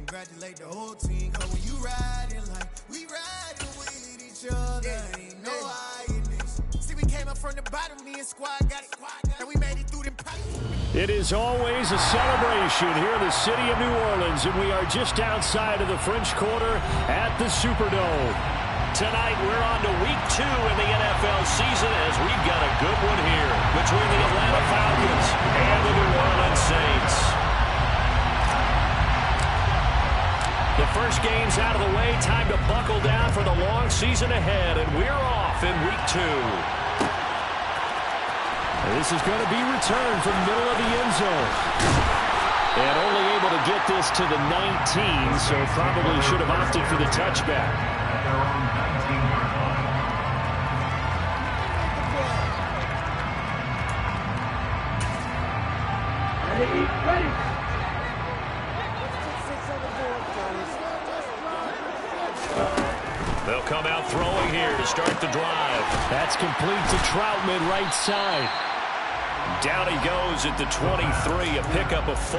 congratulate the whole team. Cause when you riding like we riding with each other, ain't no hiding this. See, we came up from the bottom, me and squad got it, and we made it through them pipes. It is always a celebration here in the city of New Orleans, and we are just outside of the French Quarter at the Superdome. Tonight, we're on to week 2 in the NFL season as we've got a good one here between the Atlanta Falcons and the New Orleans Saints. The first game's out of the way. Time to buckle down for the long season ahead, and we're off in week 2. This is going to be returned from the middle of the end zone. And only able to get this to the 19, so probably should have opted for the touchback. Ready. They'll come out throwing here to start the drive. That's complete to Troutman, right side. Down he goes at the 23, a pickup of 4.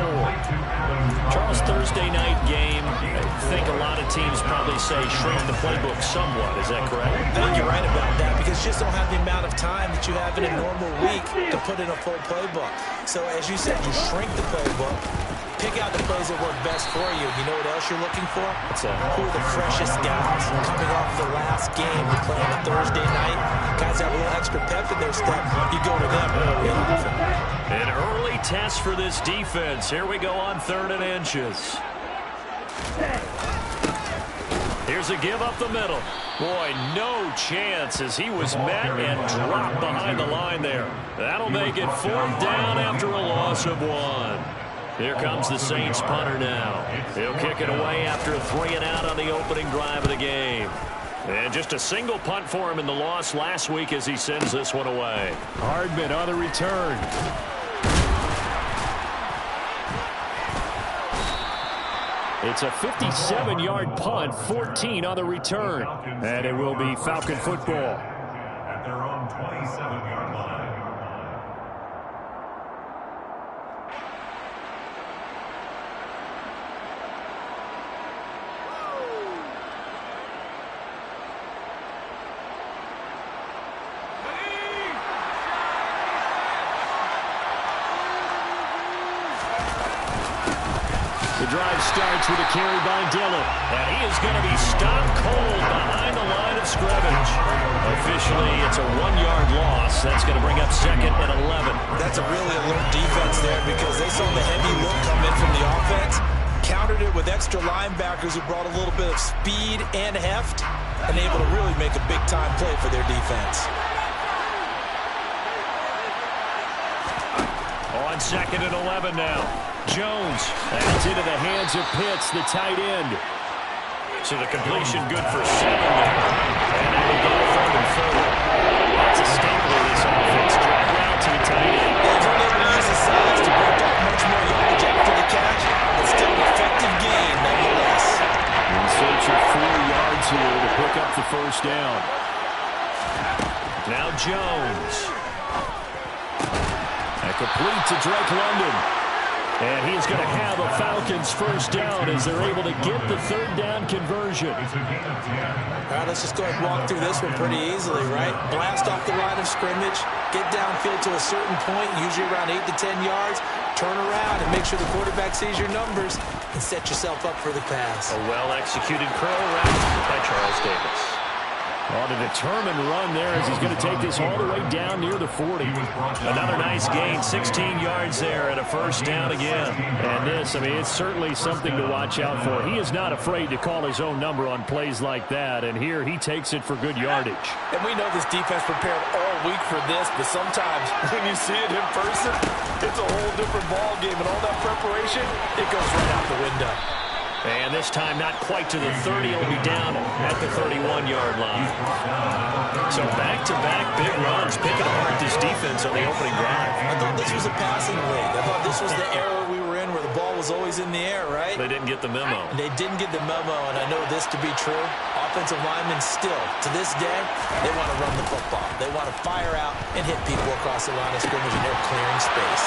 Charles, Thursday night game, I think a lot of teams probably say shrink the playbook somewhat. Is that correct? I think you're right about that because you just don't have the amount of time that you have in a normal week to put in a full playbook. So as you said, you shrink the playbook, pick out the plays that work best for you. You know what else you're looking for? Who are the freshest guys coming off the last game to play on a Thursday night? Guys have a little extra pep in their step. You go to them early often. An early test for this defense. Here we go on 3rd and inches. Here's a give up the middle. Boy, no chance as he was met and dropped behind the line there. That'll make it 4th down after a loss of 1. Here comes the Saints punter now. He'll kick it away after a 3 and out on the opening drive of the game. And just a single punt for him in the loss last week as he sends this one away. Hardman on the return. It's a 57-yard punt, 14 on the return. And it will be Falcon football. At their own 27-yard line. The drive starts with a carry by Dillon. And he is going to be stopped cold behind the line of scrimmage. Officially, it's a 1-yard loss. That's going to bring up 2nd and 11. That's a really alert defense there because they saw the heavy look come in from the offense, countered it with extra linebackers who brought a little bit of speed and heft, and able to really make a big-time play for their defense. On 2nd and 11 now. Jones. That's into the hands of Pitts, the tight end. So the completion good for 7 there. And now we go 3rd and 4. That's a staple of this offense. Drag route to the tight end. They've been able to use his size to break off much more yardage after the catch. It's still an effective gain, nonetheless. In search of 4 yards here to pick up the 1st down. Now Jones. And complete to Drake London. And he's going to have a Falcons 1st down as they're able to get the 3rd down conversion. All right, let's just go ahead and walk through this one pretty easily, right? Blast off the line of scrimmage, get downfield to a certain point, usually around 8 to 10 yards, turn around and make sure the quarterback sees your numbers and set yourself up for the pass. A well-executed curl route by Charles Davis. On a determined run there as he's going to take this all the way down near the 40. Another nice gain, 16 yards there and a 1st down again. And this, I mean, it's certainly something to watch out for. He is not afraid to call his own number on plays like that, and here he takes it for good yardage. And we know this defense prepared all week for this, but sometimes when you see it in person, it's a whole different ball game, and all that preparation, it goes right out the window. And this time not quite to the 30. He'll be down at the 31-yard line. So back-to-back big runs, picking apart this defense on the opening drive. I thought this was a passing league. I thought this was the era we were in where the ball was always in the air, right? They didn't get the memo. They didn't get the memo, and I know this to be true. Offensive linemen still, to this day, they want to run the football. They want to fire out and hit people across the line of scrimmage, and they're clearing space.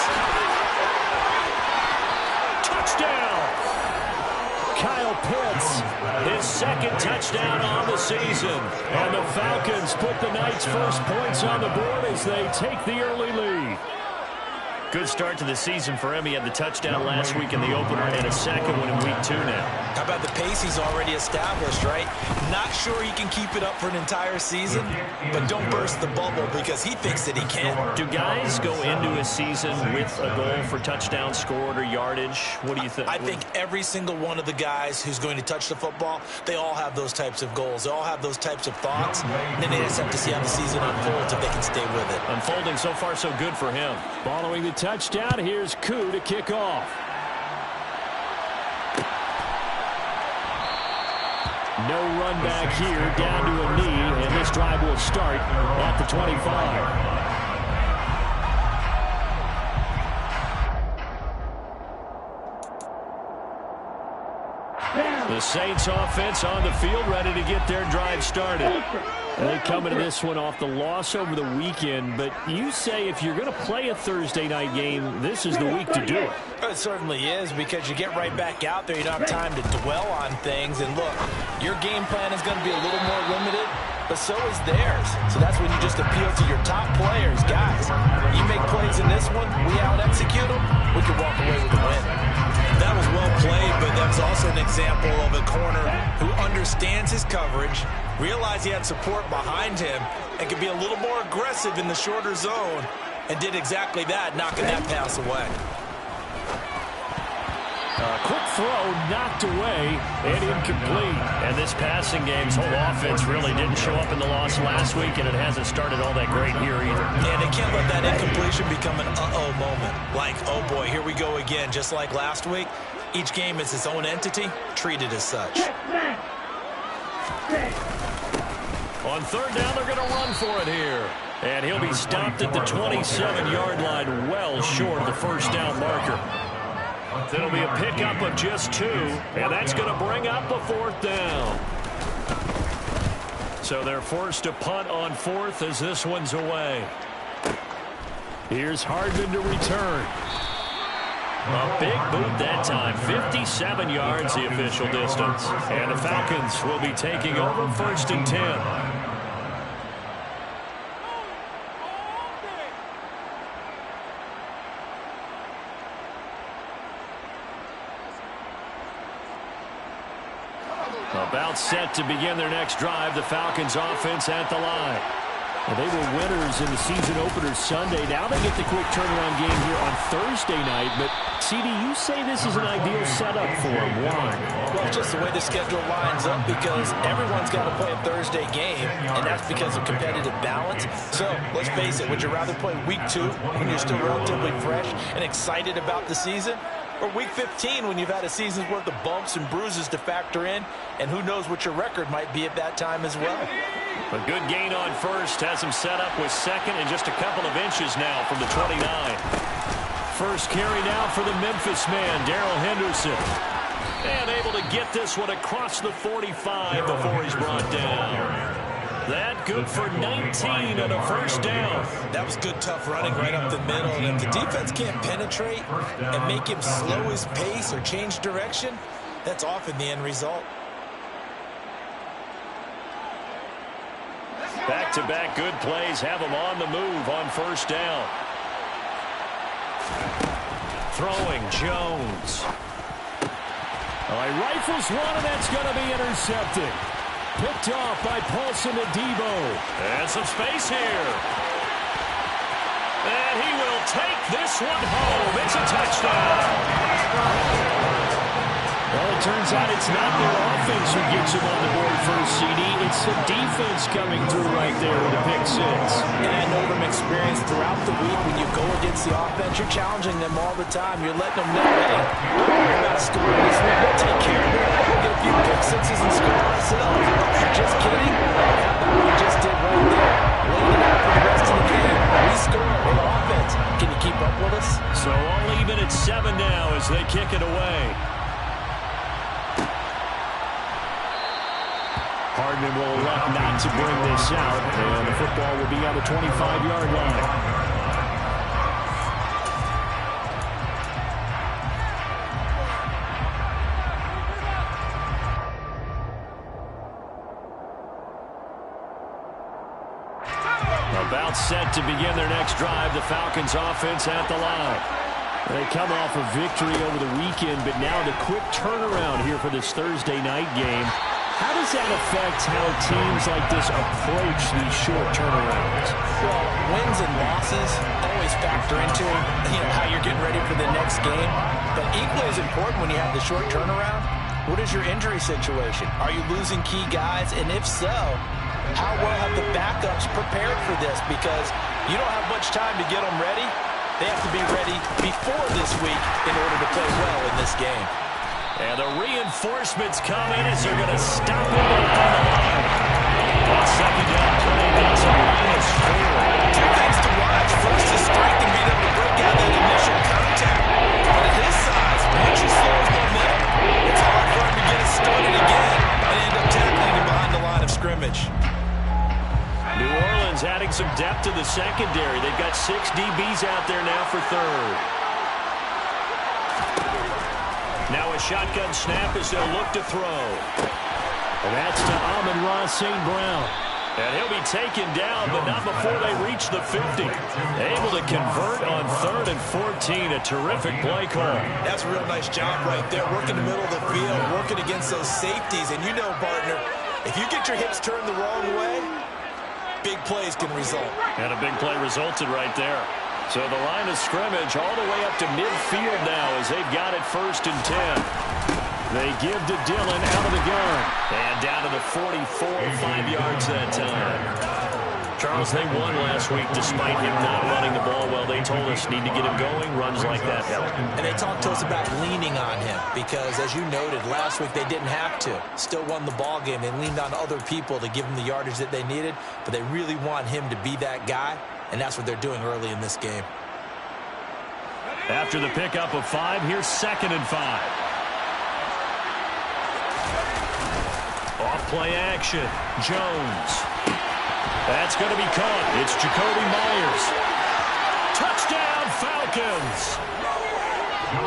Touchdown! Kyle Pitts. His second touchdown on the season. And the Falcons put the Knights' first points on the board as they take the early lead. Good start to the season for him. He had the touchdown last week in the opener and a second one in week 2 now. How about the pace he's already established, right? Not sure he can keep it up for an entire season, but don't burst the bubble because he thinks that he can. Do guys go into a season with a goal for touchdown scored or yardage? What do you think? I think every single one of the guys who's going to touch the football, they all have those types of goals. They all have those types of thoughts. And then they just have to see how the season unfolds if they can stay with it. Unfolding so far so good for him. Following the touchdown, here's Koo to kick off. No run back here, down to a knee, and this drive will start at the 25. The Saints offense on the field, ready to get their drive started. And they come into this one off the loss over the weekend, but you say if you're going to play a Thursday night game, this is the week to do it. It certainly is, because you get right back out there. You don't have time to dwell on things. And look, your game plan is going to be a little more limited, but so is theirs. So that's when you just appeal to your top players. Guys, you make plays in this one, we out-execute them, we can walk away with a win. That was well played, but that was also an example of a corner who understands his coverage, realized he had support behind him, and could be a little more aggressive in the shorter zone, and did exactly that, knocking that pass away. Quick throw knocked away and incomplete. And this passing game's whole offense really didn't show up in the loss last week, and it hasn't started all that great here either. And they can't let that incompletion become an uh-oh moment. Like, oh boy, here we go again. Just like last week, each game is its own entity, treated as such. On third down, they're going to run for it here. And he'll be stopped at the 27-yard line, well short of the first down marker. It'll be a pickup of just 2, and that's going to bring up a fourth down. So they're forced to punt on 4th as this one's away. Here's Hardman to return. A big boot that time, 57 yards the official distance. And the Falcons will be taking over 1st and 10. About set to begin their next drive, the Falcons offense at the line. Well, they were winners in the season opener Sunday. Now they get the quick turnaround game here on Thursday night. But, CD, you say this is an ideal setup for them. Why? Well, just the way the schedule lines up, because everyone's got to play a Thursday game, and that's because of competitive balance. So, let's face it, would you rather play week 2 when you're still relatively fresh and excited about the season? Or week 15 when you've had a season's worth of bumps and bruises to factor in, and who knows what your record might be at that time as well. A good gain on 1st has him set up with 2nd and just a couple of inches now from the 29. First carry now for the Memphis man, Darrell Henderson. And able to get this one across the 45 before he's brought down. That good for 19 and a first down. That was good, tough running right up the middle. And if the defense can't penetrate and make him slow his pace or change direction, that's often the end result. Back-to-back good plays have him on the move on 1st down. Throwing Jones. He rifles one, and that's going to be intercepted. Picked off by Paulson Adebo. And some space here. And he will take this one home. It's a touchdown. Well, it turns out it's not their offense who gets him on the board first, CD. It's the defense coming through right there with a pick 6. And I know from experience throughout the week, when you go against the offense, you're challenging them all the time. You're letting them know, hey, we're not scoring this week. We'll take care of it. We'll get a few pick 6s and score ourselves. Just kidding. How about what we just did right there? Laying it out for the rest of the game. We score on offense. Can you keep up with us? So all even at 7 now as they kick it away. Hardman will elect not to bring this out, and the football will be on the 25-yard line. About set to begin their next drive. The Falcons offense at the line. They come off a victory over the weekend, but now the quick turnaround here for this Thursday night game. How does that affect how teams like this approach these short turnarounds? Well, wins and losses always factor into how you're getting ready for the next game. But equally as important when you have the short turnaround, what is your injury situation? Are you losing key guys? And if so, how well have the backups prepared for this? Because you don't have much time to get them ready. They have to be ready before this week in order to play well in this game. And the reinforcements come in as they're going to stop him on the line. On second down play, that's a -4. Two things to watch. First, his strength and being able to break out that initial contact. But at his size, once you slow his momentum, it's hard for him to get it started again and end up tackling him behind the line of scrimmage. New Orleans adding some depth to the secondary. They've got 6 DBs out there now for third. Now a shotgun snap as they'll look to throw. And that's to Amon-Ra St. Brown. And he'll be taken down, but not before they reach the 50. Able to convert on 3rd and 14. A terrific play call. That's a real nice job right there. Working the middle of the field, working against those safeties. And you know, partner, if you get your hips turned the wrong way, big plays can result. And a big play resulted right there. So the line of scrimmage all the way up to midfield now as they've got it 1st and 10. They give to Dillon out of the gun. And down to the 44, 5 yards that time. Charles, they won last week despite him not running the ball well. They told us need to get him going. Runs like that help. And they talked to us about leaning on him because, as you noted, last week they didn't have to. Still won the ball game. They leaned on other people to give them the yardage that they needed, but they really want him to be that guy, and that's what they're doing early in this game. After the pickup of 5, here's 2nd and 5. Off play action. Jones. That's going to be caught. It's Jacoby Myers. Touchdown, Falcons.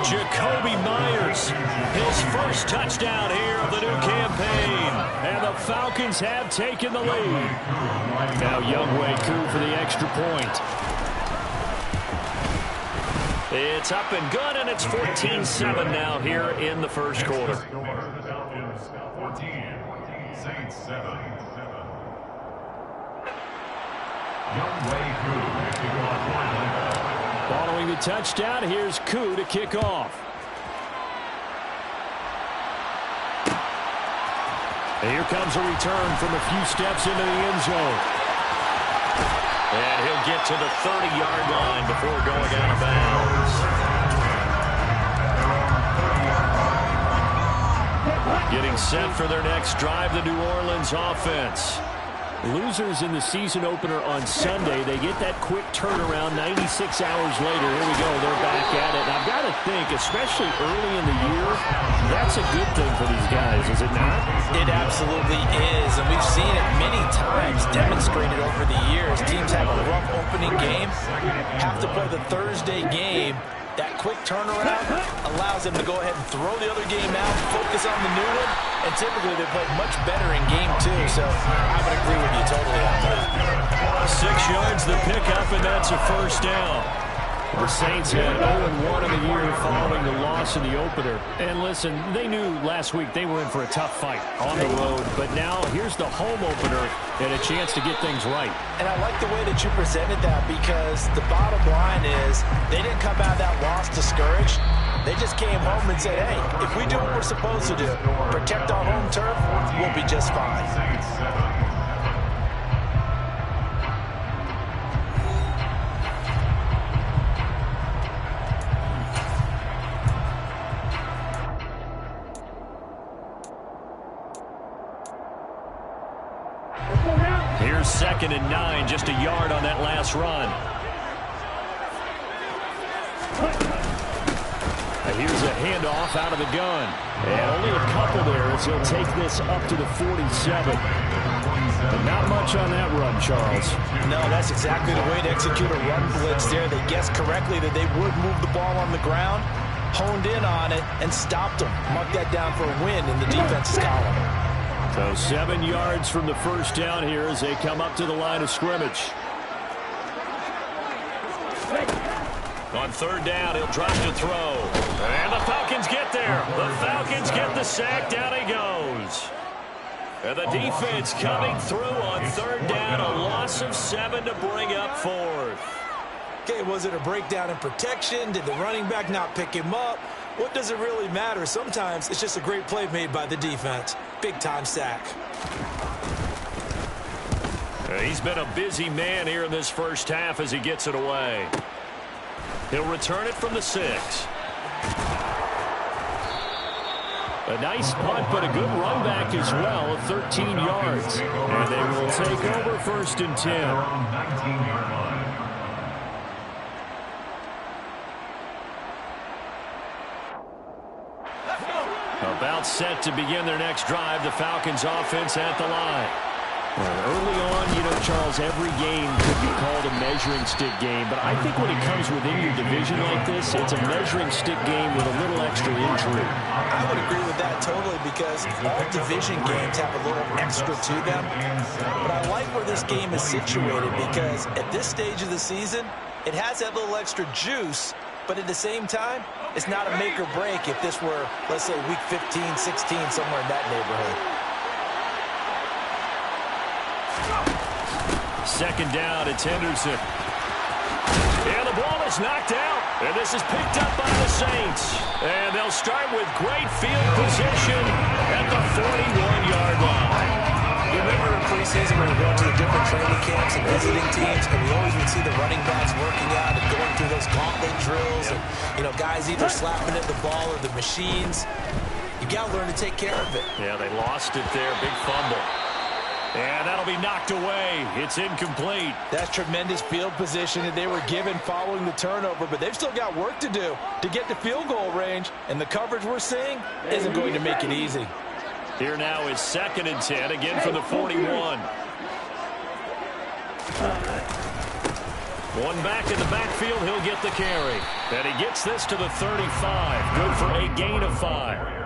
Jacoby Myers, his first touchdown here of the new campaign. And the Falcons have taken the lead. Now Younghoe Koo for the extra point. It's up and good, and it's 14-7 now here in the first quarter. 14, Saints 7. Younghoe Koo. Following the touchdown, here's Koo to kick off. And here comes a return from a few steps into the end zone. And he'll get to the 30-yard line before going out of bounds. Getting set for their next drive, the New Orleans offense. Losers in the season opener on Sunday. They get that quick turnaround 96 hours later. Here we go. They're back at it. And I've got to think, especially early in the year, that's a good thing for these guys, is it not? It absolutely is. And we've seen it many times demonstrated over the years. Teams have a rough opening game, have to play the Thursday game. That quick turnaround allows them to go ahead and throw the other game out, focus on the new one, and typically they play much better in game 2. So I would agree with you totally on that. 6 yards the pickup, and that's a first down. The Saints had 0-1 in the year following the loss in the opener. And listen, they knew last week they were in for a tough fight on the road. But now here's the home opener and a chance to get things right. And I like the way that you presented that because the bottom line is they didn't come out of that loss discouraged. They just came home and said, hey, if we do what we're supposed to do, protect our home turf, we'll be just fine. Here's 2nd and 9, just a yard on that last run. Here's a handoff out of the gun. And only a couple there as he'll take this up to the 47. But not much on that run, Charles. No, that's exactly the way to execute a run blitz there. They guessed correctly that they would move the ball on the ground, honed in on it, and stopped them. Mark that down for a win in the defense's column. So 7 yards from the first down here as they come up to the line of scrimmage. On third down, he'll drop to throw. And the Falcons get there. The Falcons get the sack. Down he goes. And the defense coming through on third down. A loss of 7 to bring up fourth. Okay, was it a breakdown in protection? Did the running back not pick him up? What does it really matter? Sometimes it's just a great play made by the defense. Big-time sack. He's been a busy man here in this first half as he gets it away. He'll return it from the 6. A nice punt, but a good run back as well of 13 yards. And they will take over first and 10. 19-yard line. About set to begin their next drive. The Falcons offense at the line. Well, early on, you know, Charles, every game could be called a measuring stick game. But I think when it comes within your division like this, it's a measuring stick game with a little extra intrigue. I would agree with that totally because all division games have a little extra to them. But I like where this game is situated because at this stage of the season, it has that little extra juice. But at the same time, it's not a make or break if this were, let's say, week 15, 16, somewhere in that neighborhood. Second down, it's Henderson. And the ball is knocked out. And this is picked up by the Saints. And they'll start with great field position at the 41-yard line. You remember in preseason when we were going to the different training camps and visiting teams, and we always would see the running backs working out and going through those gauntlet drills, and, you know, guys either slapping at the ball or the machines. You got to learn to take care of it. Yeah, they lost it there. Big fumble. And that'll be knocked away. It's incomplete. That's tremendous field position that they were given following the turnover, but they've still got work to do to get to field goal range, and the coverage we're seeing isn't going to make it easy. Here now is 2nd and 10, again from the 41. One back in the backfield, he'll get the carry. And he gets this to the 35. Good for a gain of 5.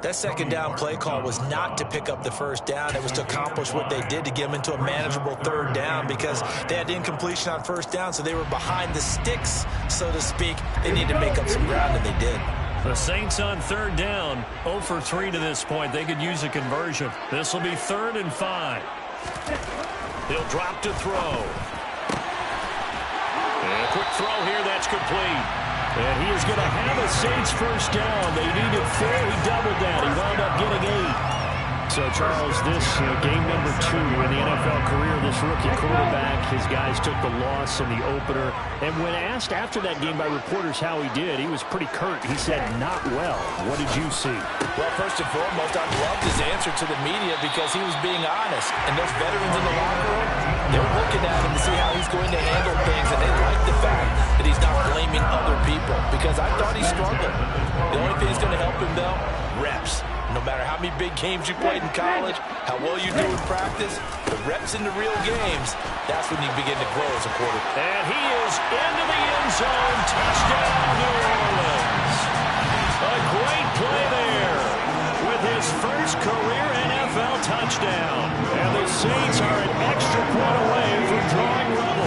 That second down play call was not to pick up the first down. It was to accomplish what they did to get them into a manageable third down because they had incompletion on first down, so they were behind the sticks, so to speak. They needed to make up some ground, and they did. The Saints on third down, 0 for 3 to this point. They could use a conversion. This will be 3rd and 5. He'll drop to throw. And a quick throw here, that's complete. And he is going to have a Saints first down. They needed 4. He doubled that. He wound up getting 8. So, Charles, this game number 2 in the NFL career, this rookie quarterback, his guys took the loss in the opener. And when asked after that game by reporters how he did, he was pretty curt. He said, not well. What did you see? Well, first and foremost, I loved his answer to the media because he was being honest. And those veterans in the locker room, they're looking at him to see how he's going to handle things, and they like the fact that he's not blaming other people because I thought he struggled. The only thing that's going to help him, though, reps. No matter how many big games you played in college, how well you do in practice, the reps in the real games, that's when you begin to grow as a quarterback. And he is into the end zone. Touchdown, New Orleans. A great play there with his first career NFL touchdown. And the Saints are an extra point away from drawing level.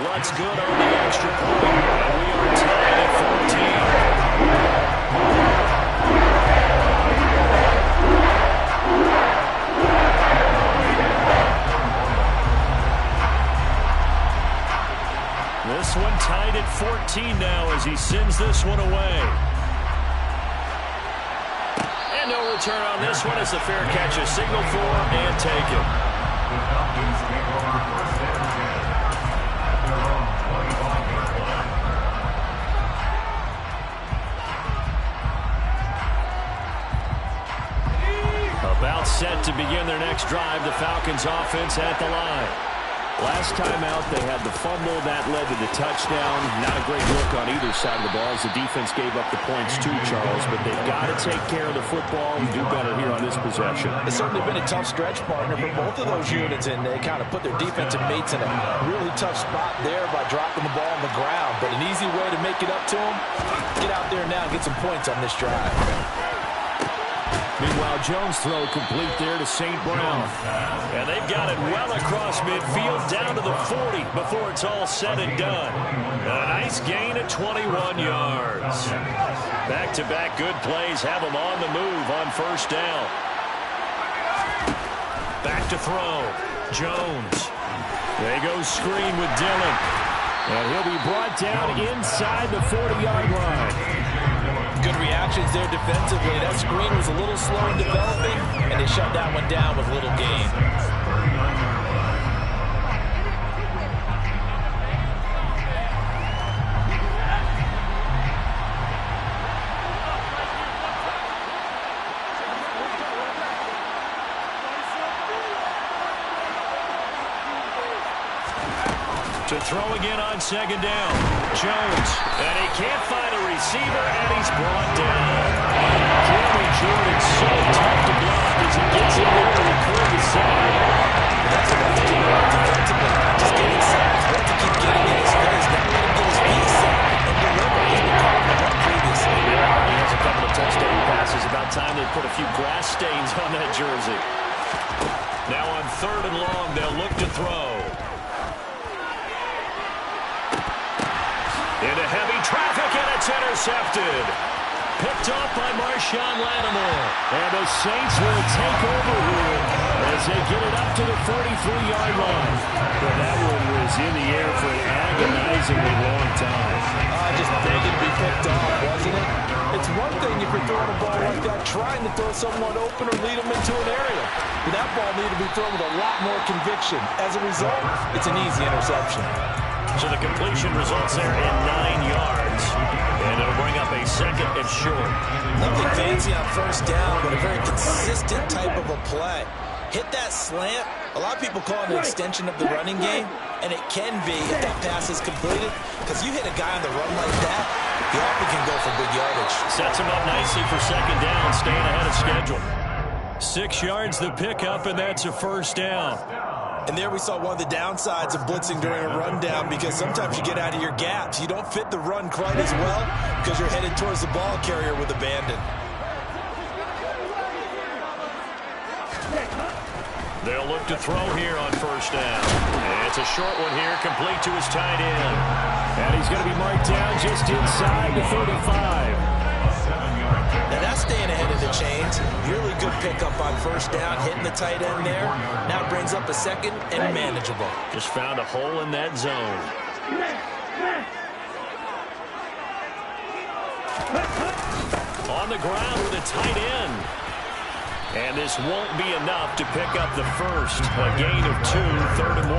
What's good on the extra point? And we are tied at 14. This one tied at 14 now as he sends this one away. And no return on this one as the fair catch is signaled for and taken. The Falcons take over first and 10. Their own 25-yard line. About set to begin their next drive, the Falcons offense at the line. Last time out, they had the fumble. That led to the touchdown. Not a great look on either side of the ball as the defense gave up the points too, Charles. But they've got to take care of the football and do better here on this possession. It's certainly been a tough stretch, partner, for both of those units, and they kind of put their defensive mates in a really tough spot there by dropping the ball on the ground. But an easy way to make it up to them, get out there now and get some points on this drive. Meanwhile, Jones' throw complete there to St. Brown. And they've got it well across midfield, down to the 40 before it's all said and done. A nice gain of 21 yards. Back-to-back good plays have them on the move on first down. Back to throw. Jones. They go screen with Dillon. And he'll be brought down inside the 40-yard line. Good reactions there defensively. That screen was a little slow in developing, and they shut that one down with little gain. To throw again on second down. Jones. And he can't find a receiver, and he's brought down. Cameron Jordan so tough to block as he gets in there to clear the side. That's enough to do defensively. Not just getting sacks, but to keep getting in his face. Not let him get his feet set and deliver. He's been caught in the run previously. He has a couple of touchdown passes. About time they put a few grass stains on that jersey. Now on third and long, they'll look to throw. Into heavy traffic, and it's intercepted. Picked off by Marshawn Lattimore. And the Saints will take over here as they get it up to the 43-yard line. Well, that one was in the air for an agonizingly long time. Just begging to be picked off, wasn't it? It's one thing if you're throwing a ball like that, trying to throw someone open or lead them into an area. But that ball needed to be thrown with a lot more conviction. As a result, it's an easy interception. So the completion results there in 9 yards. And it'll bring up a second and short. Nothing fancy on first down, but a very consistent type of a play. Hit that slant. A lot of people call it an extension of the running game, and it can be if that pass is completed, because you hit a guy on the run like that, he often can go for big yardage. Sets him up nicely for second down, staying ahead of schedule. 6 yards the pickup, and that's a first down. And there we saw one of the downsides of blitzing during a rundown, because sometimes you get out of your gaps. You don't fit the run quite as well because you're headed towards the ball carrier with abandon. They'll look to throw here on first down. And it's a short one here, complete to his tight end. And he's going to be marked down just inside the 35. Now that's staying ahead of the chains. Really good pickup on first down, hitting the tight end there. Now it brings up a second and manageable. Just found a hole in that zone. On the ground with a tight end. And this won't be enough to pick up the first. A gain of 2, third and 1.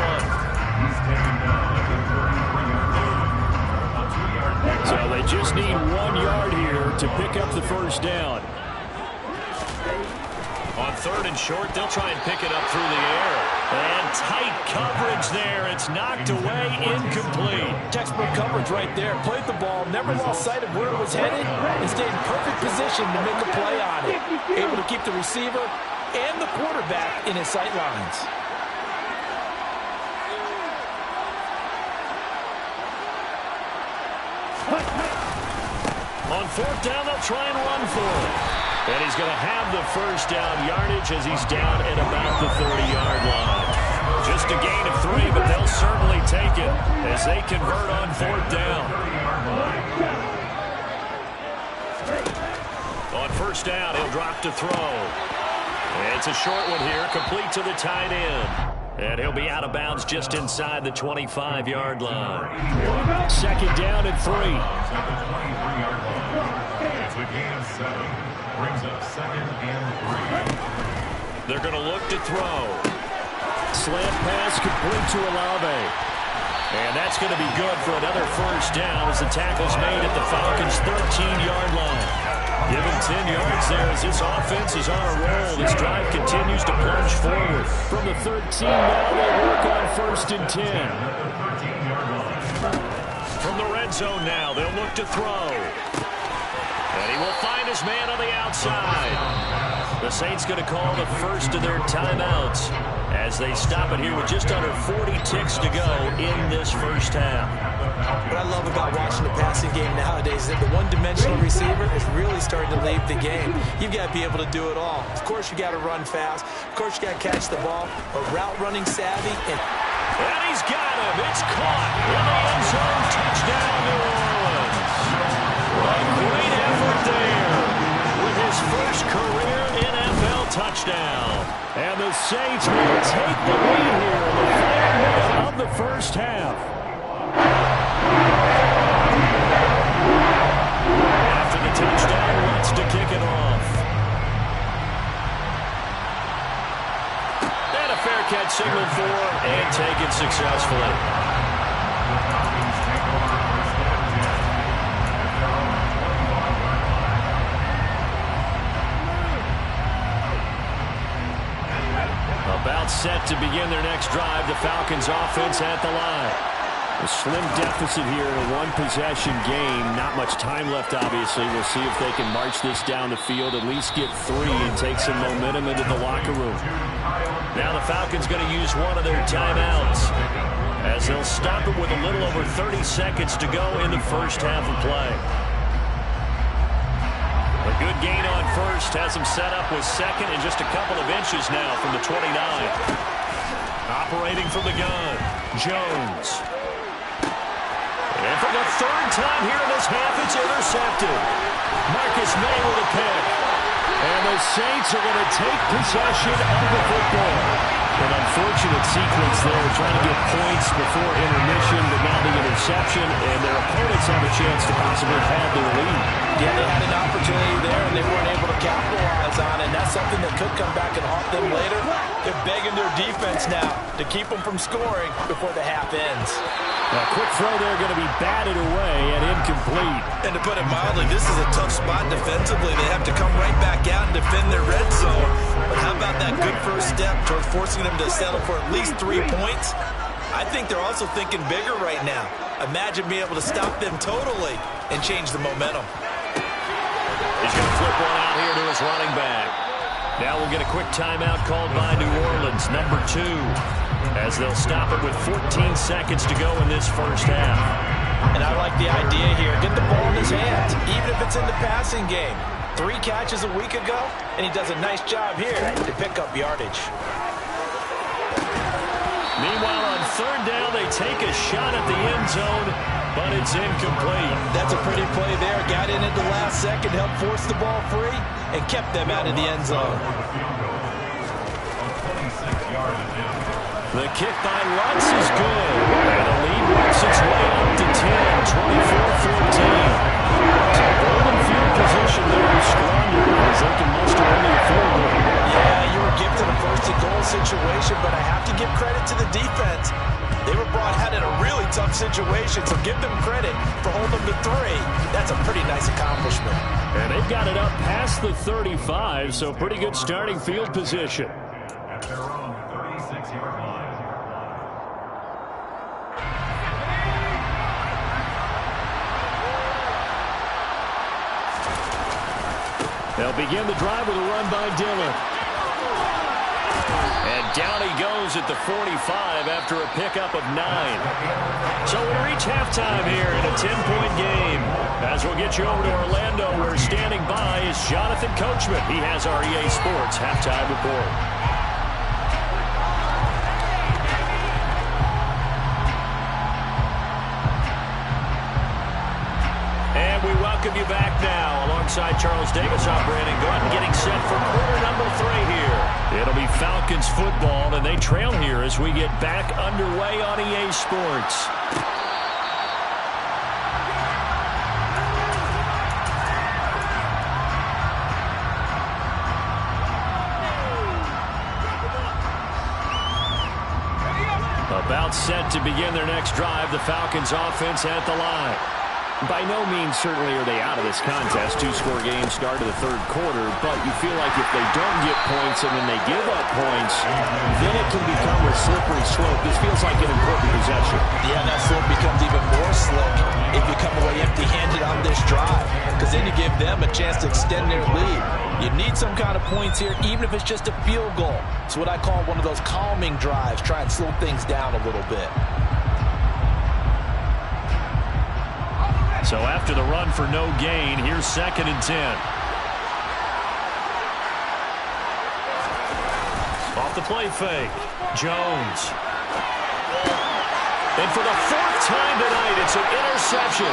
So they just need 1 yard here to pick up the first down. On third and short, they'll try and pick it up through the air. And tight coverage there. It's knocked away, incomplete. Textbook coverage right there. Played the ball, never lost sight of where it was headed, and stayed in perfect position to make a play on it. Able to keep the receiver and the quarterback in his sight lines. On fourth down, they'll try and run for it. And he's going to have the first down yardage as he's down at about the 30-yard line. Just a gain of 3, but they'll certainly take it as they convert on fourth down. On first down, he'll drop to throw. And it's a short one here, complete to the tight end. And he'll be out of bounds just inside the 25-yard line. Second down and 3. It's a gain of 7. Brings up second and 3. They're going to look to throw. Slant pass complete to Olave. And that's going to be good for another first down as the tackle's made at the Falcons' 13-yard line. Give him 10 yards there as this offense is on a roll. This drive continues to plunge forward. From the 13, now they work on first and 10. From the red zone now, they'll look to throw. And he will find his man on the outside. The Saints going to call the first of their timeouts as they stop it here with just under 40 ticks to go in this first half. What I love about watching the passing game nowadays is that the one-dimensional receiver is really starting to leave the game. You've got to be able to do it all. Of course, you got to run fast. Of course, you got to catch the ball. But route running savvy and he's got him. It's caught in the end zone. Touchdown, New Orleans. A great effort there with his first career NFL touchdown. And the Saints will take the lead here in the final minute of the first half. After the touchdown, Lutz to kick it off. And a fair catch signaled for and taken successfully. About set to begin their next drive, the Falcons offense at the line. A slim deficit here in a one-possession game. Not much time left, obviously. We'll see if they can march this down the field, at least get 3 and take some momentum into the locker room. Now the Falcons going to use one of their timeouts as they'll stop it with a little over 30 seconds to go in the first half of play. A good gain on first has him set up with second and just a couple of inches now from the 29. Operating from the gun, Jones. And for the third time here in this half, it's intercepted. Marcus May with a pick. And the Saints are going to take possession of the football. An unfortunate sequence there, trying to get points before intermission, but now the interception, and their opponents have a chance to possibly have their lead. yeah, they had an opportunity there and they weren't able to capitalize on it. And that's something that could come back and haunt them later. They're begging their defense now to keep them from scoring before the half ends. A quick throw there going to be batted away and incomplete. And to put it mildly, this is a tough spot defensively. They have to come right back out and defend their red zone. But how about that good first step towards forcing them to settle for at least 3 points? I think they're also thinking bigger right now. Imagine being able to stop them totally and change the momentum. He's going to flip one out here to his running back. Now we'll get a quick timeout called by New Orleans, number 2. As they'll stop it with 14 seconds to go in this first half. And I like the idea here. Get the ball in his hands, even if it's in the passing game. 3 catches a week ago, and he does a nice job here to pick up yardage. Meanwhile, on third down, they take a shot at the end zone, but it's incomplete. That's a pretty play there. Got in at the last second, helped force the ball free, and kept them out of the end zone. The kick by Lutz is good. And the lead works its way up to 10, 24-14. So golden field position there is stronger as they can muster only a field goal. Yeah, you were gifted a first-and-goal situation, but I have to give credit to the defense. They were brought out in a really tough situation, so give them credit for holding them to 3. That's a pretty nice accomplishment. And they've got it up past the 35, so pretty good starting field position. At their own 36-yard line. They'll begin the drive with a run by Dillon. And down he goes at the 45 after a pickup of 9. So we'll reach halftime here in a 10-point game. As we'll get you over to Orlando, where standing by is Jonathan Coachman. He has our EA Sports halftime report. And we welcome you back now. Alongside Charles Davis, I'm Brandon Gordon, getting set for quarter number 3 here. It'll be Falcons football, and they trail here as we get back underway on EA Sports. About set to begin their next drive, the Falcons offense at the line. By no means certainly are they out of this contest. 2-score game start of the third quarter, but you feel like if they don't get points and then they give up points, then it can become a slippery slope. This feels like an important possession. Yeah, that slope becomes even more slick if you come away empty-handed on this drive, because then you give them a chance to extend their lead. You need some kind of points here, even if it's just a field goal. It's what I call one of those calming drives. Try and slow things down a little bit. So after the run for no gain, here's 2nd and 10. Off the play fake. Jones. And for the 4th time tonight, it's an interception.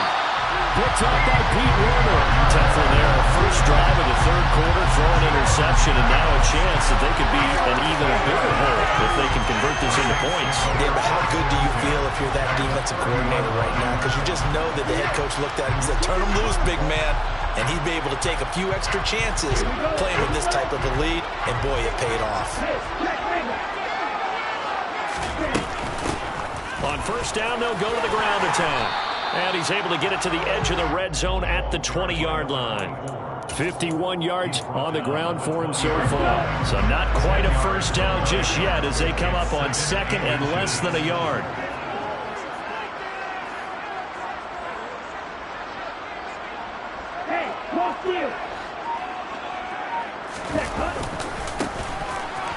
Picked up by Pete Werner. Tough one there. First drive of the 3rd quarter, throw an interception, and now a chance that they could be an even bigger hole if they can convert this into points. Yeah, but how good do you feel if you're that defensive coordinator right now? Because you just know that the head coach looked at him and said, turn him loose, big man. And he'd be able to take a few extra chances playing with this type of a lead, and boy, it paid off. On first down, they'll go to the ground attack. And he's able to get it to the edge of the red zone at the 20-yard line. 51 yards on the ground for him so far. So not quite a first down just yet as they come up on 2nd and less than a yard. Hey, walk you.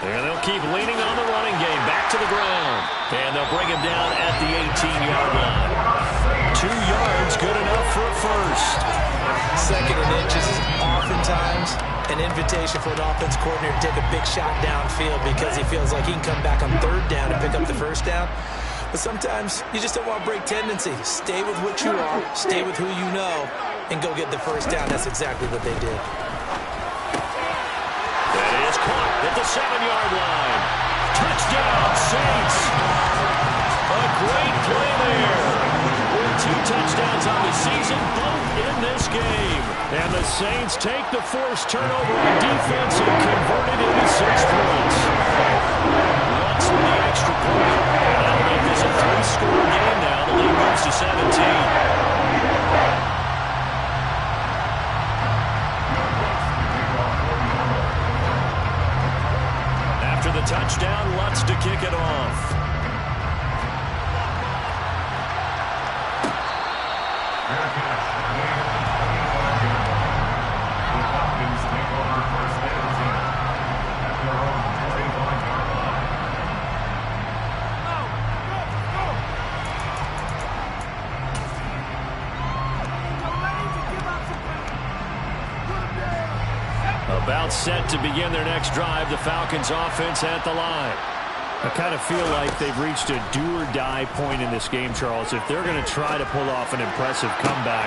And they'll keep leaning on the running game. Back to the ground. And they'll bring him down at the 18-yard line. 2 yards, good enough for a first. 2nd and inches is oftentimes an invitation for an offense coordinator to take a big shot downfield because he feels like he can come back on 3rd down and pick up the first down. But sometimes you just don't want to break tendency. Stay with what you are, stay with who you know, and go get the first down. That's exactly what they did. That is caught at the 7-yard line. Touchdown, Saints. A great play there. With 2 touchdowns on the season, both in this game. And the Saints take the forced turnover on defense and convert it into 6 points. Once with the extra point. And that'll make this a 3-score game now. The lead moves to 17. After the touchdown, Lutz to kick it off. About set to begin their next drive, the Falcons offense at the line. I kind of feel like they've reached a do-or-die point in this game, Charles. If they're going to try to pull off an impressive comeback,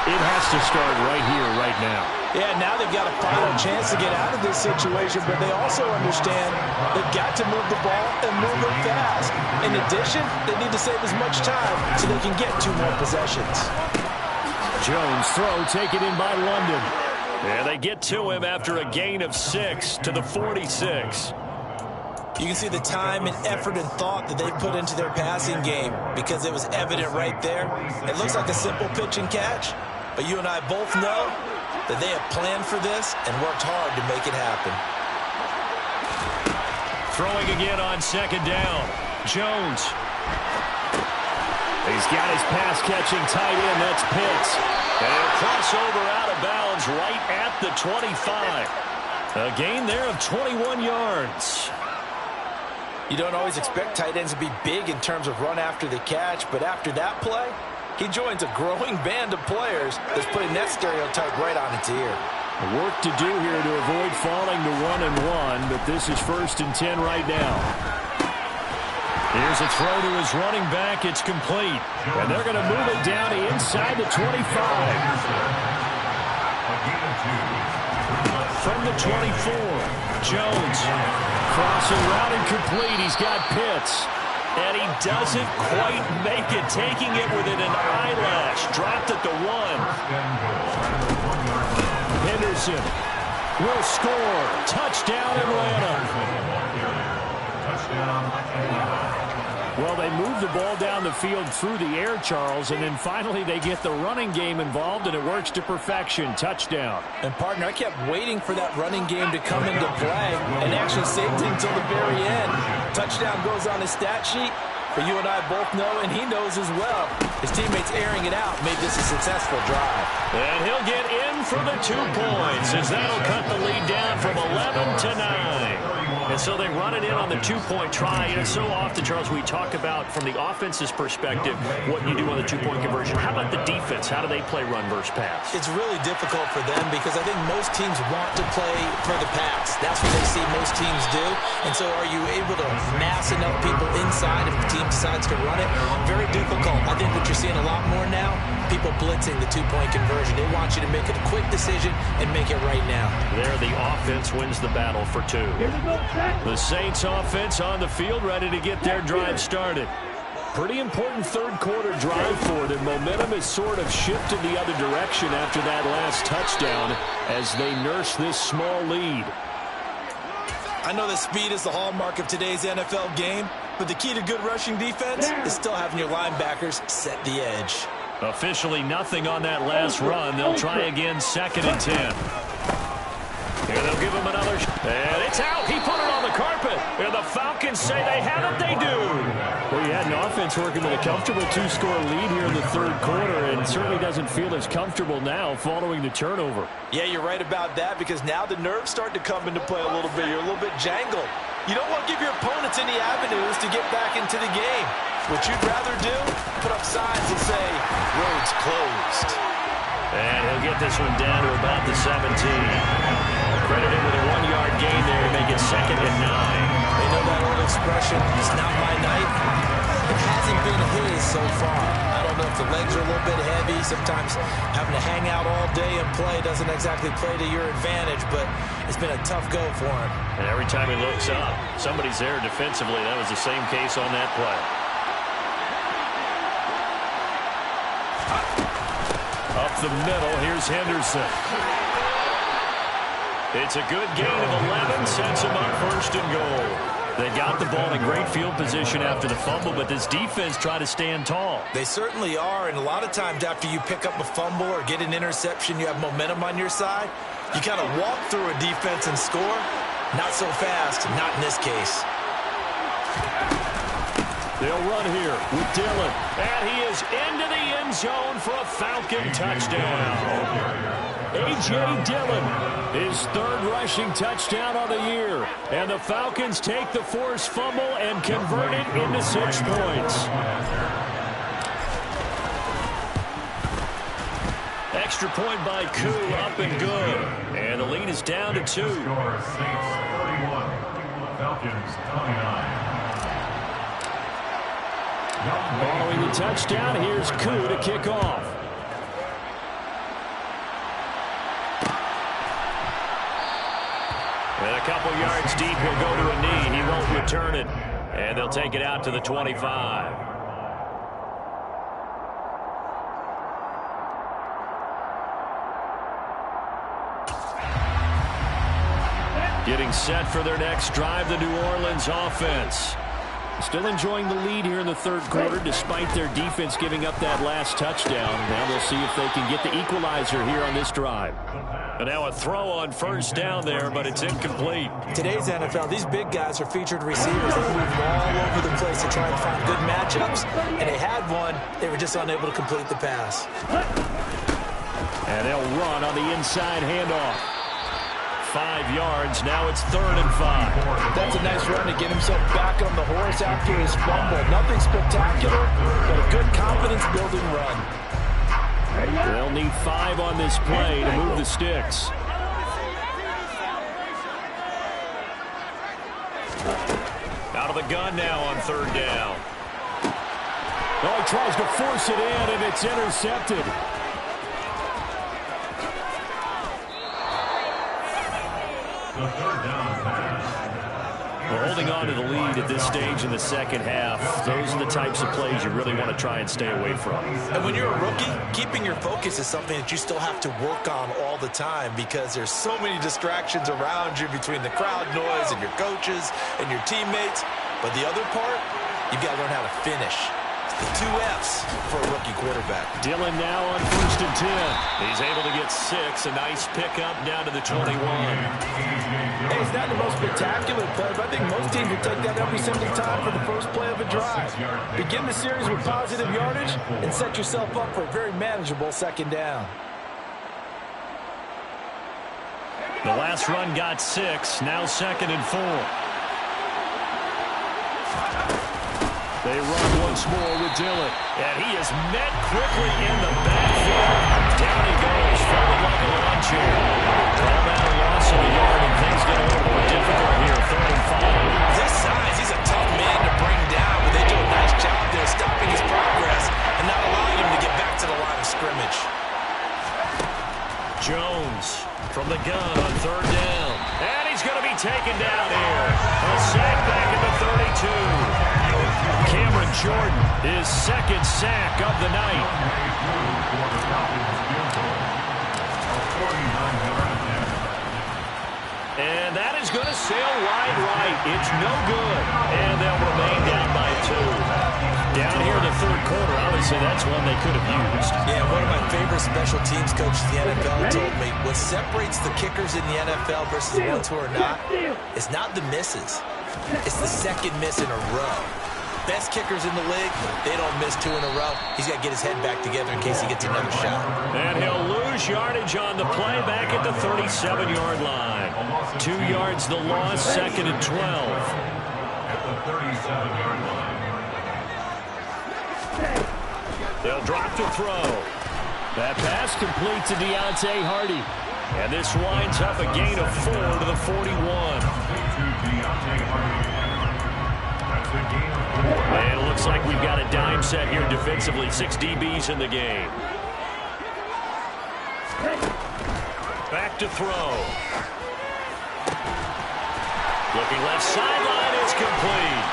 it has to start right here, right now. Yeah, now they've got a final chance to get out of this situation, but they also understand they've got to move the ball and move it fast. In addition, they need to save as much time so they can get 2 more possessions. Jones throw taken in by London. And they get to him after a gain of 6 to the 46. You can see the time and effort and thought that they put into their passing game because it was evident right there. It looks like a simple pitch and catch, but you and I both know that they have planned for this and worked hard to make it happen. Throwing again on 2nd down. Jones. He's got his pass-catching tight end. That's Pitts. And a crossover out of bounds right at the 25. A gain there of 21 yards. You don't always expect tight ends to be big in terms of run after the catch, but after that play, he joins a growing band of players that's putting that stereotype right on its ear. Work to do here to avoid falling to 1-1, but this is 1st and 10 right now. Here's a throw to his running back. It's complete. And they're going to move it down inside the 25. From the 24, Jones. Crossing route and complete. He's got Pitts. And he doesn't quite make it. Taking it within an eyelash. Dropped at the 1. Henderson will score. Touchdown, Atlanta. Well, they move the ball down the field through the air, Charles, and then finally they get the running game involved, and it works to perfection. Touchdown. And, partner, I kept waiting for that running game to come into play and actually saved it until the very end. Touchdown goes on his stat sheet, but you and I both know, and he knows as well, his teammates airing it out made this a successful drive. And he'll get in for the 2 points as that'll cut the lead down from 11 to 9. And so they run it in on the two-point try. And so often, Charles, we talk about, from the offense's perspective, what you do on the two-point conversion. How about the defense? How do they play run versus pass? It's really difficult for them because I think most teams want to play for the pass. That's what they see most teams do. And so are you able to mass enough people inside if the team decides to run it? Very difficult. I think what you're seeing a lot more now, people blitzing the two-point conversion. They want you to make a quick decision and make it right now. There, the offense wins the battle for two. The Saints offense on the field, ready to get their drive started. Pretty important third-quarter drive for them. Momentum has sort of shifted the other direction after that last touchdown as they nurse this small lead. I know that speed is the hallmark of today's NFL game, but the key to good rushing defense is still having your linebackers set the edge. Officially nothing on that last run. They'll try again, 2nd and 10. Here they'll give him another. And it's out. He put it on the carpet. And the Falcons say they have it. They do. Well, you had an offense working with a comfortable 2-score lead here in the third quarter, and certainly doesn't feel as comfortable now following the turnover. Yeah, you're right about that, because now the nerves start to come into play a little bit. You're a little bit jangled. You don't want to give your opponents any avenues to get back into the game. What you'd rather do, put up signs that say, roads closed. And he'll get this one down to about the 17. Credited with a 1-yard gain there to make it 2nd and 9. They know that old expression, it's not my night. It hasn't been his so far. I don't know if the legs are a little bit heavy. Sometimes having to hang out all day and play doesn't exactly play to your advantage, but it's been a tough go for him. And every time he looks up, somebody's there defensively. That was the same case on that play. Up the middle, here's Henderson. It's a good gain of 11, sets him up 1st and goal. They got the ball in great field position after the fumble, but this defense tried to stand tall. They certainly are, and a lot of times after you pick up a fumble or get an interception, you have momentum on your side. You kind of walk through a defense and score. Not so fast, not in this case. They'll run here with Dillon, and he is into the end zone for a Falcon touchdown. A.J. Dillon, his 3rd rushing touchdown of the year. And the Falcons take the forced fumble and convert it into 6 points. Extra point by Koo, up and good. And the lead is down to 2. Saints 31, Falcons 29. Following the touchdown, here's Koo to kick off. And a couple yards deep, he'll go to a knee. He won't return it. And they'll take it out to the 25. Getting set for their next drive, the New Orleans offense. Still enjoying the lead here in the third quarter despite their defense giving up that last touchdown. Now we'll see if they can get the equalizer here on this drive. And now a throw on 1st down there, but it's incomplete. Today's NFL, these big guys are featured receivers. They move all over the place to try and find good matchups, and they had one. They were just unable to complete the pass. And they'll run on the inside handoff. 5 yards. Now it's 3rd and 5. That's a nice run to get himself back on the horse after his fumble. Nothing spectacular, but a good confidence-building run. They'll need 5 on this play to move the sticks. Out of the gun now on 3rd down. Oh, he tries to force it in, and it's intercepted. The 3rd down pass. We're holding on to the lead at this stage in the second half. Those are the types of plays you really want to try and stay away from. And when you're a rookie, keeping your focus is something that you still have to work on all the time because there's so many distractions around you between the crowd noise and your coaches and your teammates. But the other part, you've got to learn how to finish. The 2 F's for a rookie quarterback. Dillon now on 1st and 10. He's able to get 6. A nice pickup down to the 21. Hey, it's not the most spectacular play, but I think most teams will take that every single time for the first play of a drive. Begin the series with positive yardage and set yourself up for a very manageable 2nd down. The last run got 6. Now 2nd and 4. They run once more with Dillon. And he is met quickly in the backfield. Down he goes, folded like a lawn chair. Call that a loss of a yard, and things get a little more difficult here. 3rd and 5. This size, he's a tough man to bring down, but they do a nice job there stopping his progress and not allowing him to get back to the line of scrimmage. Jones from the gun on 3rd down. And he's going to be taken down here. A sack back at the 32. Cameron Jordan, his 2nd sack of the night. And that is going to sail wide right. It's no good. And they'll remain down by 2. Down here in the 3rd quarter, obviously that's one they could have used. Yeah, one of my favorite special teams coaches in the NFL told me what separates the kickers in the NFL versus the ones who are not is not the misses. It's the 2nd miss in a row. Best kickers in the league, they don't miss 2 in a row. He's got to get his head back together in case he gets another shot. And he'll lose yardage on the play back at the 37-yard line. 2 yards the loss, 2nd and 12. At the 37-yard line. They'll drop to throw. That pass complete to Deontay Hardy. And this winds up a gain of 4 to the 41. And it looks like we've got a dime set here defensively. 6 DBs in the game. Back to throw. Looking left sideline, it's complete.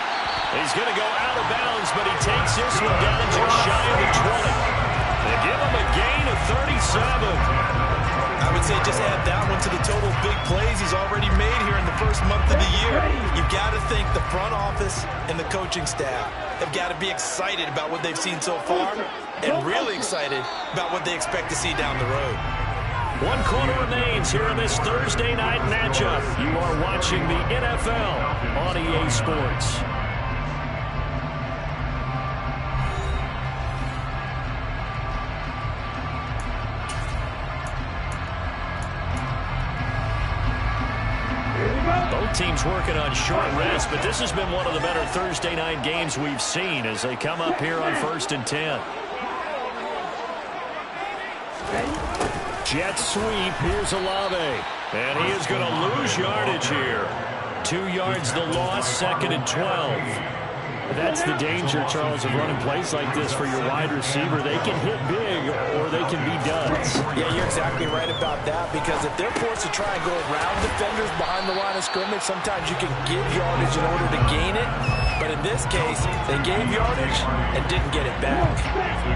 He's going to go out of bounds, but he takes this one down just shy of the 20. They give him a gain of 37. I would say just add that one to the total big plays he's already made here in the first month of the year. You've got to think the front office and the coaching staff have got to be excited about what they've seen so far and really excited about what they expect to see down the road. 1 quarter remains here in this Thursday night matchup. You are watching the NFL on EA Sports. Both teams working on short rest, but this has been one of the better Thursday night games we've seen as they come up here on 1st and 10. Jet sweep. Here's Olave. And he is going to lose yardage here. 2 yards the loss, 2nd and 12. That's the danger, Charles, of running plays like this for your wide receiver. They can hit big or they can be duds. Yeah, you're exactly right about that, because if they're forced to try and go around defenders behind the line of scrimmage, sometimes you can give yardage in order to gain it. But in this case, they gave yardage and didn't get it back.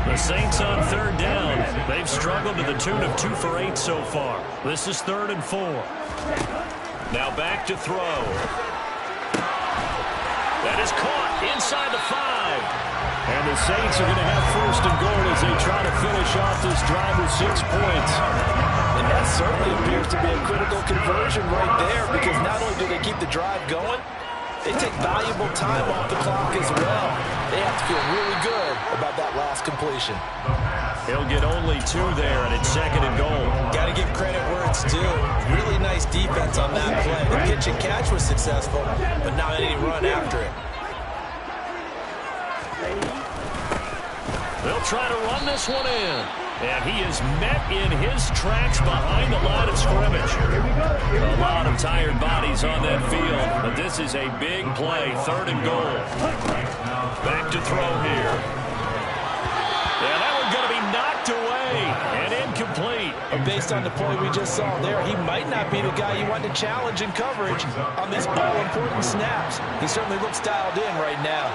The Saints on 3rd down. They've struggled to the tune of 2 for 8 so far. This is 3rd and 4. Now back to throw. That is caught inside the 5. And the Saints are going to have 1st and goal as they try to finish off this drive with 6 points. And that certainly appears to be a critical conversion right there, because not only do they keep the drive going, they take valuable time off the clock as well. They have to feel really good about that last completion. He'll get only 2 there, and it's 2nd and goal. Got to give credit where it's due. Really nice defense on that play. The pitch and catch was successful, but not any run after it. They'll try to run this one in. And he is met in his tracks behind the line of scrimmage. A lot of tired bodies on that field, but this is a big play, 3rd and goal. Back to throw here. Yeah, that one's going to be knocked away and incomplete. Based on the play we just saw there, he might not be the guy you want to challenge in coverage on these all-important snaps. He certainly looks dialed in right now.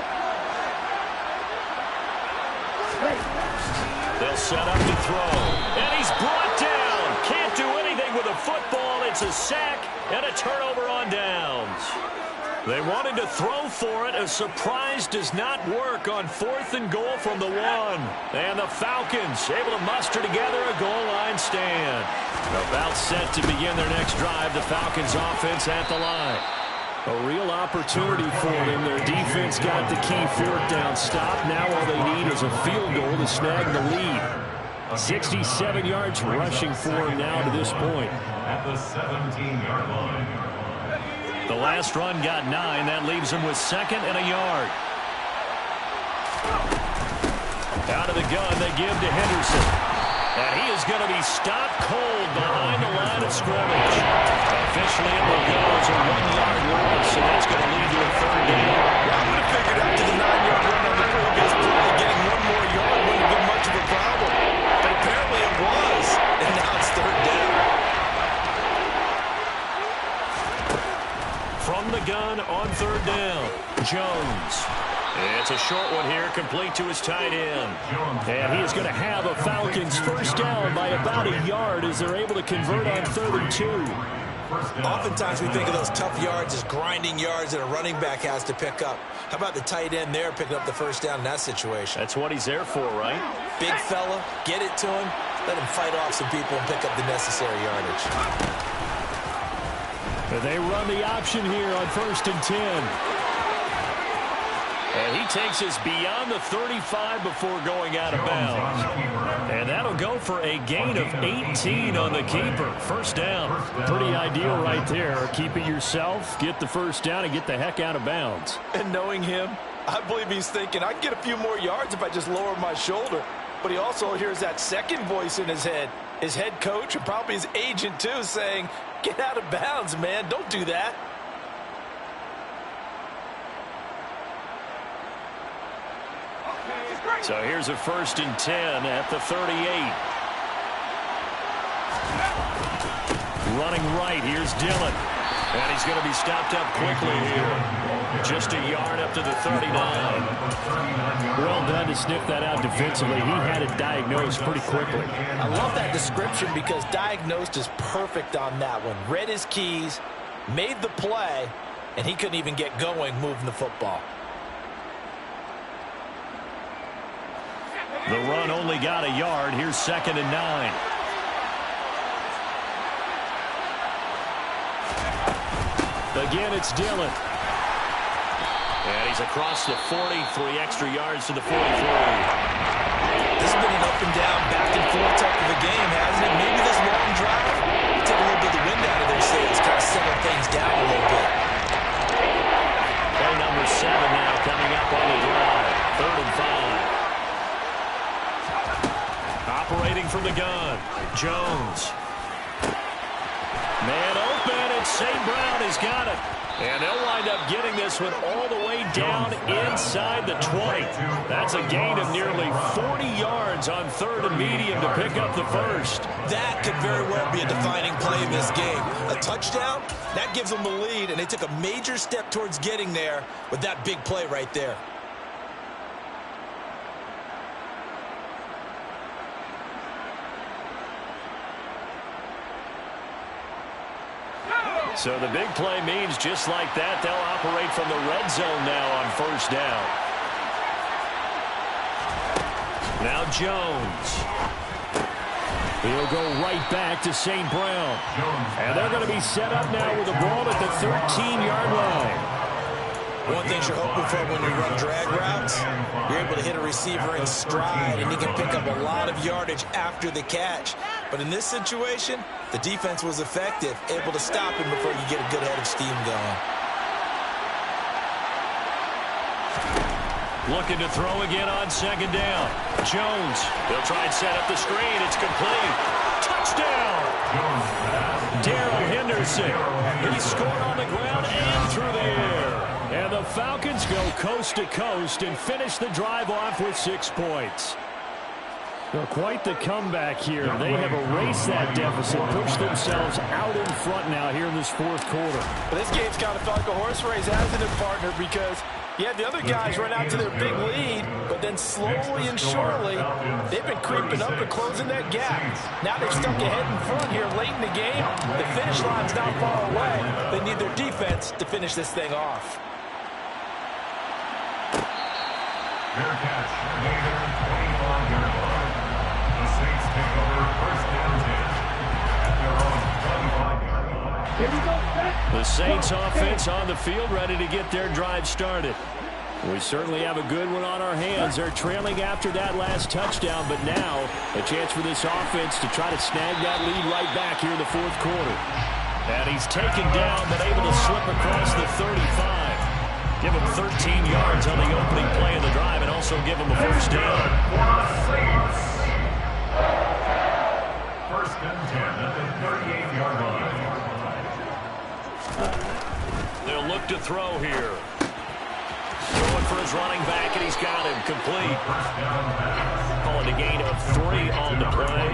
They'll set up to throw. And he's brought down. Can't do anything with a football. It's a sack and a turnover on downs. They wanted to throw for it. A surprise does not work on 4th and goal from the 1. And the Falcons able to muster together a goal line stand. About set to begin their next drive. The Falcons offense at the line. A real opportunity for them. Their defense got the key 4th down stop. Now all they need is a field goal to snag the lead. 67 yards rushing for him now to this point. At the 17-yard line. The last run got 9. That leaves him with 2nd and a yard. Out of the gun, they give to Henderson. And he is going to be stopped cold behind the line of scrimmage. Officially, it will go as a 1-yard loss, so that's going to lead to a third down. Well, I would have figured after the 9-yard run on the previous play, getting one more yard wouldn't have been much of a problem. But apparently it was, and now it's third down. From the gun on third down, Jones. It's a short one here, complete to his tight end. And he is going to have a Falcons first down by about a yard as they're able to convert on 3rd and 2. Oftentimes we think of those tough yards as grinding yards that a running back has to pick up. How about the tight end there picking up the first down in that situation? That's what he's there for, right? Big fella, get it to him, let him fight off some people and pick up the necessary yardage. They run the option here on 1st and 10. And he takes us beyond the 35 before going out of bounds. And that'll go for a gain of 18 on the keeper. First down. Pretty ideal right there. Keep it yourself, get the first down, and get the heck out of bounds. And knowing him, I believe he's thinking, I can get a few more yards if I just lower my shoulder. But he also hears that second voice in his head. His head coach and probably his agent, too, saying, get out of bounds, man. Don't do that. So here's a 1st and 10 at the 38. Running right, here's Dillon. And he's going to be stopped up quickly here. Just a yard up to the 39. Well done to sniff that out defensively. He had it diagnosed pretty quickly. I love that description because diagnosed is perfect on that one. Read his keys, made the play, and he couldn't even get going moving the football. The run only got a yard. Here's 2nd and 9. Again, it's Dillon. And he's across the 40, 3 extra yards to the 43. This has been an up and down, back and forth type of a game, hasn't it? Maybe this long drive take a little bit of the wind out of their sails, kind of settle things down a little bit. Play number 7 now coming up on the drive. 3rd and 5. Operating from the gun, Jones. Man open, and St. Brown has got it. And they'll wind up getting this one all the way down inside the 20. That's a gain of nearly 40 yards on 3rd and medium to pick up the first. That could very well be a defining play in this game. A touchdown, that gives them the lead, and they took a major step towards getting there with that big play right there. So the big play means just like that, they'll operate from the red zone now on 1st down. Now Jones. He'll go right back to St. Brown. And they're going to be set up now with the ball at the 13-yard line. One thing you're hoping for when you run drag routes, you're able to hit a receiver in stride, and he can pick up a lot of yardage after the catch. But in this situation, the defense was effective, able to stop him before you get a good head of steam going. Looking to throw again on 2nd down. Jones, they'll try and set up the screen. It's complete. Touchdown! Darrell Henderson. He scored on the ground and through the air. And the Falcons go coast to coast and finish the drive off with 6 points. Well, quite the comeback here. They have erased that deficit, pushed themselves out in front now here in this 4th quarter. But this game's kind of felt like a horse race, hasn't it, partner? Because, yeah, the other guys run out to their big lead, but then slowly and surely, they've been creeping up and closing that gap. Now they've stuck ahead in front here late in the game. The finish line's not far away. They need their defense to finish this thing off. Fair catch, later, 25-yard line. The Saints take over 1st and 10 at their own 25-yard line. Here we go. The Saints offense on the field, ready to get their drive started. We certainly have a good one on our hands. They're trailing after that last touchdown, but now a chance for this offense to try to snag that lead right back here in the 4th quarter. And he's taken down, but able to slip across the 35. Give him 13 yards on the opening play of the drive and also give him a first down. First and 10 at the 38-yard line. They'll look to throw here. Going for his running back, and he's got him complete. Calling a gain of 3 on the play,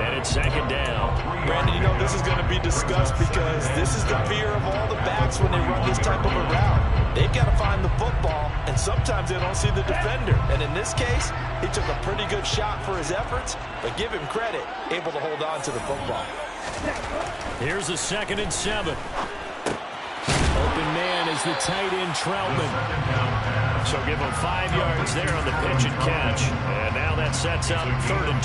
and it's second down. Brandon, you know this is going to be discussed because this is the fear of all the backs when they run this type of a route. They've got to find the football, and sometimes they don't see the defender. And in this case, he took a pretty good shot for his efforts, but give him credit, able to hold on to the football. Here's a 2nd and 7. Open man is the tight end Troutman. So give him 5 yards there on the pitch and catch. And now that sets up 3rd and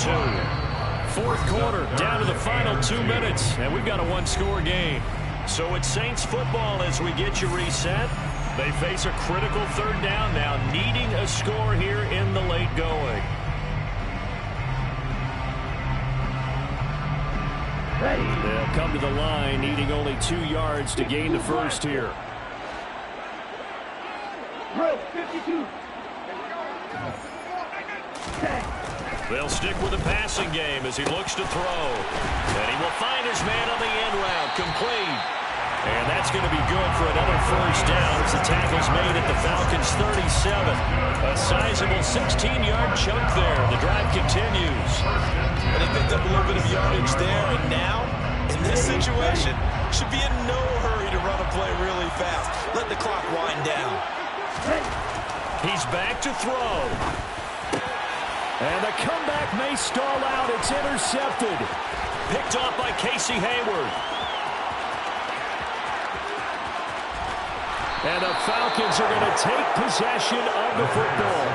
2. Fourth quarter, down to the final 2 minutes, and we've got a one-score game. So it's Saints football as we get you reset. They face a critical 3rd down now, needing a score here in the late going. They'll come to the line, needing only 2 yards to gain the first here. Row 52. They'll stick with the passing game as he looks to throw. And he will find his man on the end route, complete. And that's going to be good for another first down as the tackle's made at the Falcons' 37. A sizable 16-yard chunk there. The drive continues. And he picked up a little bit of yardage there, and now, in this situation, should be in no hurry to run a play really fast. Let the clock wind down. He's back to throw. And the comeback may stall out. It's intercepted. Picked off by Casey Hayward. And the Falcons are going to take possession of the football.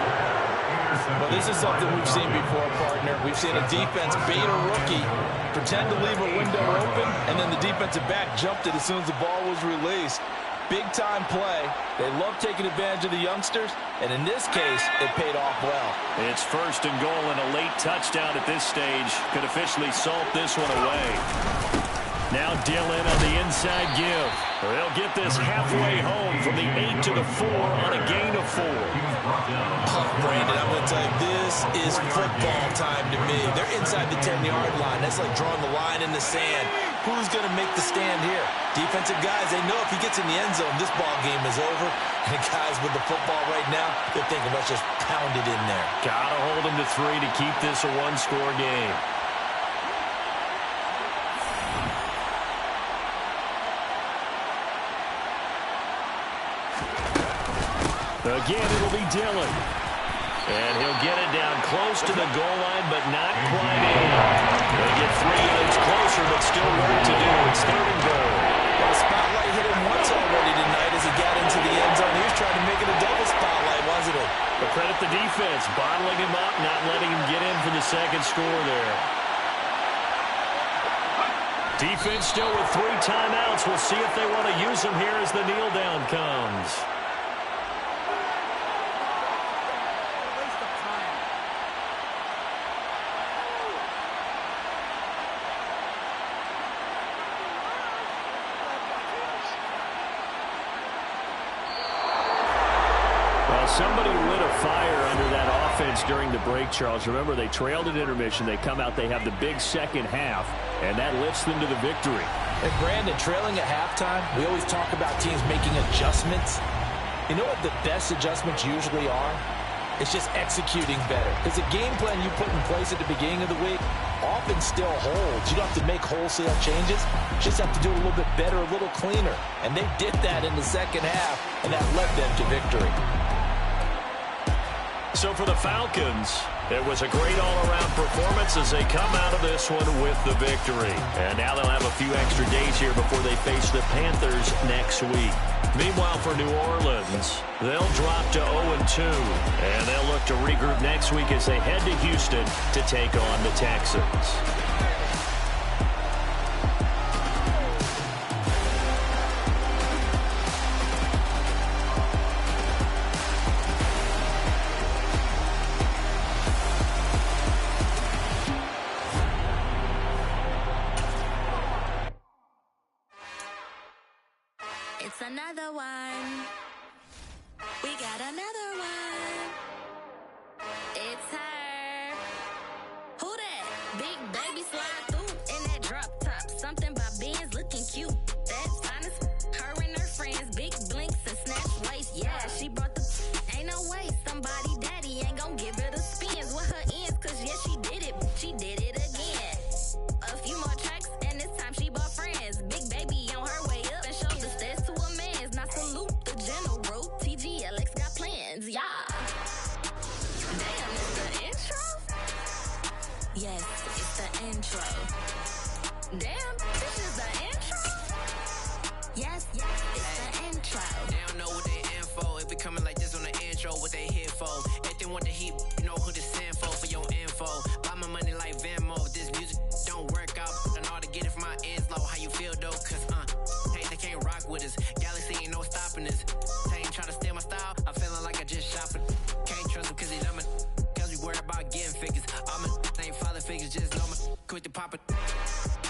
Well, this is something we've seen before, partner. We've seen a defense bait a rookie, pretend to leave a window open, and then the defensive back jumped it as soon as the ball was released. Big-time play. They love taking advantage of the youngsters, and in this case, it paid off well. It's 1st and goal, and a late touchdown at this stage could officially salt this one away. Now Dillon on the inside give. They'll get this halfway home from the 8 to the 4 on a gain of 4. Oh, Brandon, I'm going to tell you, this is football time to me. They're inside the 10-yard line. That's like drawing the line in the sand. Who's going to make the stand here? Defensive guys, they know if he gets in the end zone, this ball game is over. And the guys with the football right now, they're thinking, let's just pound it in there. Got to hold him to 3 to keep this a one-score game. Again, it'll be Dillon. And he'll get it down close to the goal line, but not quite in. They get 3 yards closer, but still work to do. It's 3rd and goal. Well, the spotlight hit him once already tonight as he got into the end zone. He was trying to make it a double spotlight, wasn't it? But credit the defense, bottling him up, not letting him get in for the second score there. Defense still with 3 timeouts. We'll see if they want to use them here as the kneel down comes. Somebody lit a fire under that offense during the break, Charles. Remember, they trailed at intermission. They come out, they have the big second half, and that lifts them to the victory. And Brandon, trailing at halftime, we always talk about teams making adjustments. You know what the best adjustments usually are? It's just executing better. Because the game plan you put in place at the beginning of the week often still holds. You don't have to make wholesale changes. You just have to do it a little bit better, a little cleaner. And they did that in the second half, and that led them to victory. So for the Falcons, it was a great all-around performance as they come out of this one with the victory. And now they'll have a few extra days here before they face the Panthers next week. Meanwhile, for New Orleans, they'll drop to 0-2. And they'll look to regroup next week as they head to Houston to take on the Texans. It's another one. We got another one. It's her. Who that? Big baby slide through in that drop top. Something by Benz looking cute. That's honest. Her and her friends, big blinks and snatch waist. Yeah, she brought the. Ain't no way somebody daddy ain't gon' give her the spins with her ends. Cause yeah, she did it. She did it again. A few more tracks and this time she bought friends. Big baby on her way up and showed the stairs to a man's. Now salute the general. TGLX got plans. Yeah. Damn, it's the intro? Yes, it's the intro. Damn, this is the intro? Yes, it's the intro. They don't know what they info. If it coming like this on the intro, what they here for? If they want the heat,